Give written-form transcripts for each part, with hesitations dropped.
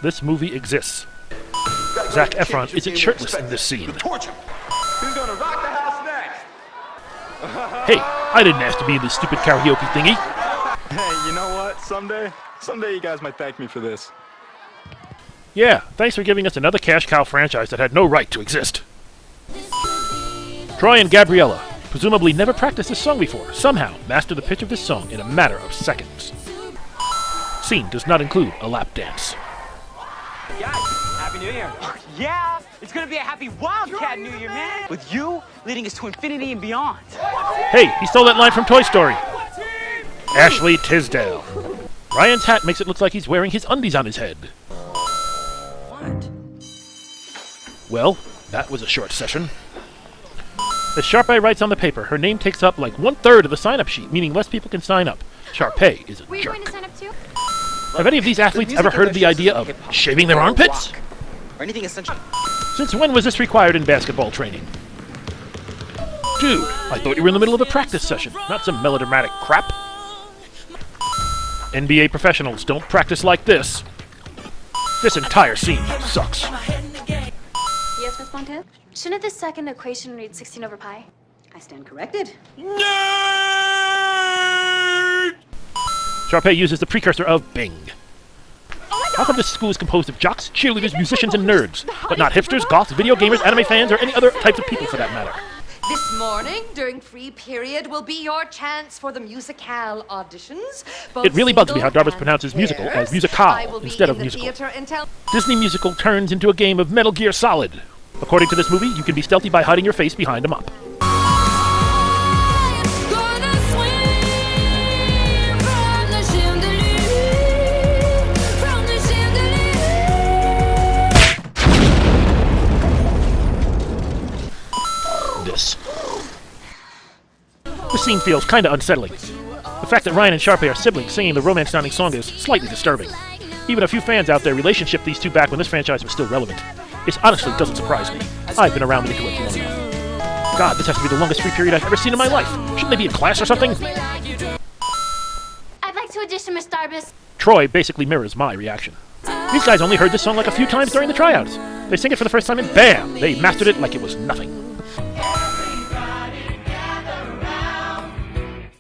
this movie exists. Zac Efron isn't shirtless in this scene. Who's gonna rock the house next? Hey, I didn't ask to be in this stupid karaoke thingy. Hey, you know what? Someday you guys might thank me for this. Yeah, thanks for giving us another cash cow franchise that had no right to exist. Troy and Gabriella, presumably never practiced this song before, somehow master the pitch of this song in a matter of seconds. Scene does not include a lap dance. Guys, Happy New Year. Yeah, it's gonna be a happy Wildcat New Year, man. With you leading us to infinity and beyond. Hey, he stole that line from Toy Story. Ashley Tisdale. Ryan's hat makes it look like he's wearing his undies on his head. Well, that was a short session. As Sharpay writes on the paper, her name takes up like 1/3 of the sign-up sheet, meaning less people can sign up. Sharpay is a Were you jerk. going to sign up too? Have any of these athletes ever heard of the idea of shaving their armpits? Or anything essential. Since when was this required in basketball training? Dude, I thought you were in the middle of a practice session, not some melodramatic crap. NBA professionals don't practice like this. This entire scene sucks. Yes, Miss Montez? Shouldn't the second equation read 16 over pi? I stand corrected. Sharpay uses the precursor of Bing. How come this school is composed of jocks, cheerleaders, musicians, and nerds, but not hipsters, goths, video gamers, anime fans, or any other types of people for that matter? This morning, during free period, will be your chance for the musicale auditions. It really bugs me how Darbus pronounces musical as musicale instead of musical. Disney musical turns into a game of Metal Gear Solid. According to this movie, you can be stealthy by hiding your face behind a mop. This scene feels kinda unsettling. The fact that Ryan and Sharpay are siblings singing the romance-sounding song is slightly disturbing. Even a few fans out there relationship these two back when this franchise was still relevant. This honestly doesn't surprise me. I've been around the Nickelodeon long enough. God, this has to be the longest free period I've ever seen in my life. Shouldn't they be in class or something? I'd like to audition, Miss Darbus. Troy basically mirrors my reaction. These guys only heard this song like a few times during the tryouts. They sing it for the first time and bam! They mastered it like it was nothing.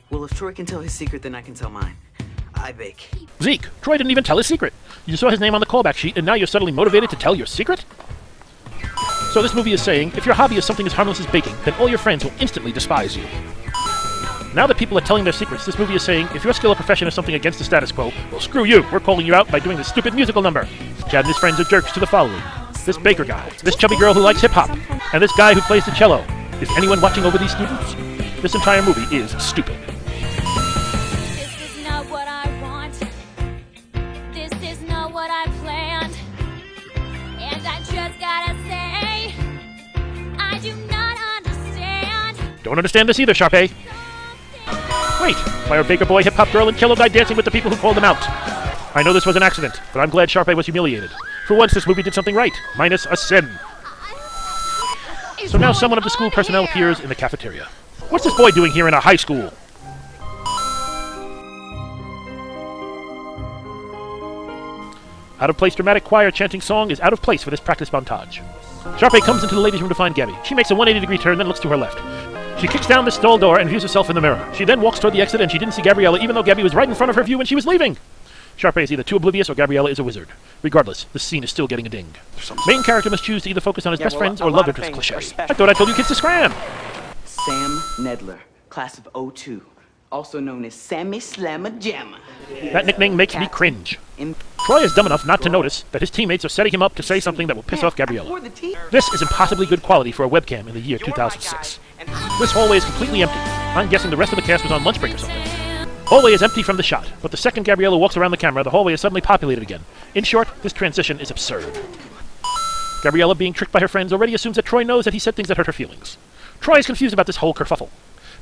Well, if Troy can tell his secret, then I can tell mine. I bake. Zeke, Troy didn't even tell his secret. You saw his name on the callback sheet and now you're suddenly motivated to tell your secret? So this movie is saying, if your hobby is something as harmless as baking, then all your friends will instantly despise you. Now that people are telling their secrets, this movie is saying, if your skill or profession is something against the status quo, well screw you, we're calling you out by doing this stupid musical number. Chad and his friends are jerks to the following. This baker guy, this chubby girl who likes hip-hop, and this guy who plays the cello. Is anyone watching over these students? This entire movie is stupid. This is not what I want. This is not what I planned. And I just gotta say, I do not understand. Don't understand this either, Sharpay. Wait, why are Baker Boy, Hip-Hop Girl, and Cello Guy dancing with the people who called them out? I know this was an accident, but I'm glad Sharpay was humiliated. For once, this movie did something right, minus a sin. So now someone of the school personnel appears in the cafeteria. What's this boy doing here in a high school? Out-of-place dramatic choir chanting song is out of place for this practice montage. Sharpay comes into the ladies' room to find Gabby. She makes a 180-degree turn, then looks to her left. She kicks down the stall door and views herself in the mirror. She then walks toward the exit and she didn't see Gabriella even though Gabby was right in front of her view when she was leaving. Sharpay is either too oblivious or Gabriella is a wizard. Regardless, this scene is still getting a ding. Main character must choose to either focus on his best friends or love interest cliché. I thought I told you kids to scram! Sam Nedler, class of '02, also known as Sammy Slamma Jamma. That nickname makes me cringe. Troy is dumb enough not to notice that his teammates are setting him up to say something that will piss off Gabriella. This is impossibly good quality for a webcam in the year 2006. This hallway is completely empty. I'm guessing the rest of the cast was on lunch break or something. Hallway is empty from the shot, but the second Gabriella walks around the camera, the hallway is suddenly populated again. In short, this transition is absurd. Gabriella, being tricked by her friends, already assumes that Troy knows that he said things that hurt her feelings. Troy is confused about this whole kerfuffle.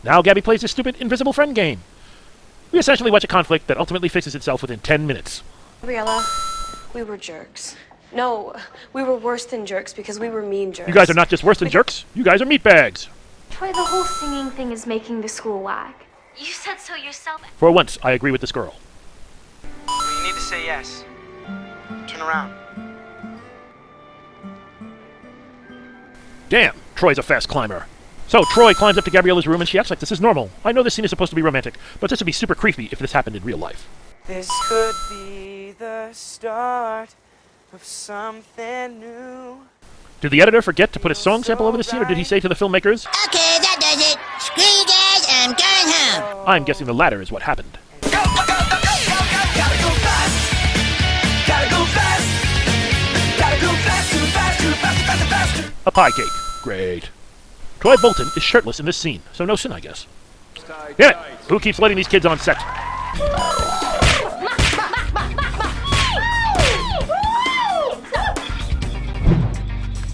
Now Gabby plays this stupid invisible friend game. We essentially watch a conflict that ultimately fixes itself within 10 minutes. Gabriella, we were jerks. No, we were worse than jerks because we were mean jerks. You guys are not just worse than jerks, you guys are meatbags. Troy, the whole singing thing is making the school whack. You said so yourself. For once, I agree with this girl. You need to say yes. Turn around. Damn, Troy's a fast climber. So, Troy climbs up to Gabriella's room and she acts like this is normal. I know this scene is supposed to be romantic, but this would be super creepy if this happened in real life. This could be the start of something new. Did the editor forget to put a song sample over the scene, or did he say to the filmmakers, Okay, that does it. Screw you guys, I'm going home. I'm guessing the latter is what happened. A pie cake. Great. Troy Bolton is shirtless in this scene, so no sin, I guess. Damn it! Who keeps letting these kids on set?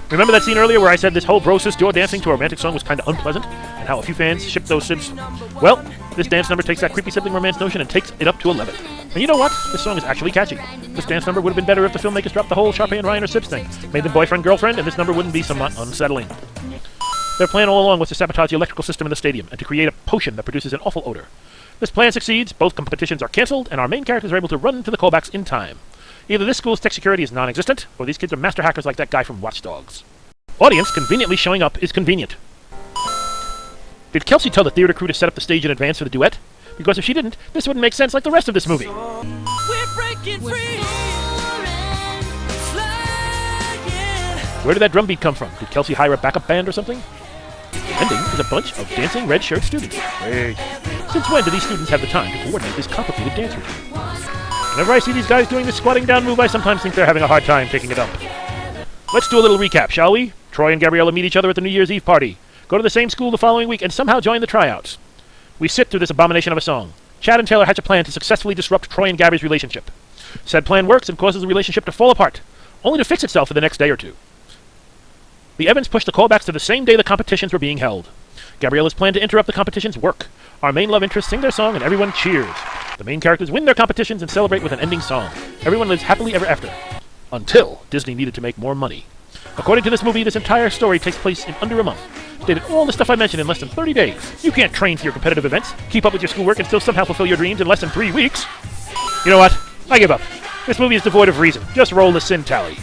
Remember that scene earlier where I said this whole bro sis duo dancing to a romantic song was kind of unpleasant, and how a few fans shipped those sibs? Well, this dance number takes that creepy sibling romance notion and takes it up to 11. And you know what? This song is actually catchy. This dance number would have been better if the filmmakers dropped the whole Sharpay and Ryan are sibs thing, made them boyfriend-girlfriend, and this number wouldn't be somewhat unsettling. Their plan all along was to sabotage the electrical system in the stadium, and to create a potion that produces an awful odor. This plan succeeds, both competitions are cancelled, and our main characters are able to run to the callbacks in time. Either this school's tech security is non-existent, or these kids are master hackers like that guy from Watch Dogs. Audience conveniently showing up is convenient. Did Kelsey tell the theater crew to set up the stage in advance for the duet? Because if she didn't, this wouldn't make sense like the rest of this movie. We're breaking free. Where did that drum beat come from? Did Kelsey hire a backup band or something? Ending is a bunch of dancing red shirt students. Wait. Since when do these students have the time to coordinate this complicated dance routine? Whenever I see these guys doing this squatting down move, I sometimes think they're having a hard time taking it up. Let's do a little recap, shall we? Troy and Gabriella meet each other at the New Year's Eve party, go to the same school the following week, and somehow join the tryouts. We sit through this abomination of a song. Chad and Taylor hatch a plan to successfully disrupt Troy and Gabby's relationship. Said plan works and causes the relationship to fall apart, only to fix itself in the next day or two. The Evans pushed the callbacks to the same day the competitions were being held. Gabriella's plan to interrupt the competitions work. Our main love interests sing their song and everyone cheers. The main characters win their competitions and celebrate with an ending song. Everyone lives happily ever after. Until Disney needed to make more money. According to this movie, this entire story takes place in under a month. They did all the stuff I mentioned in less than 30 days. You can't train for your competitive events, keep up with your schoolwork, and still somehow fulfill your dreams in less than 3 weeks. You know what? I give up. This movie is devoid of reason. Just roll the sin tally.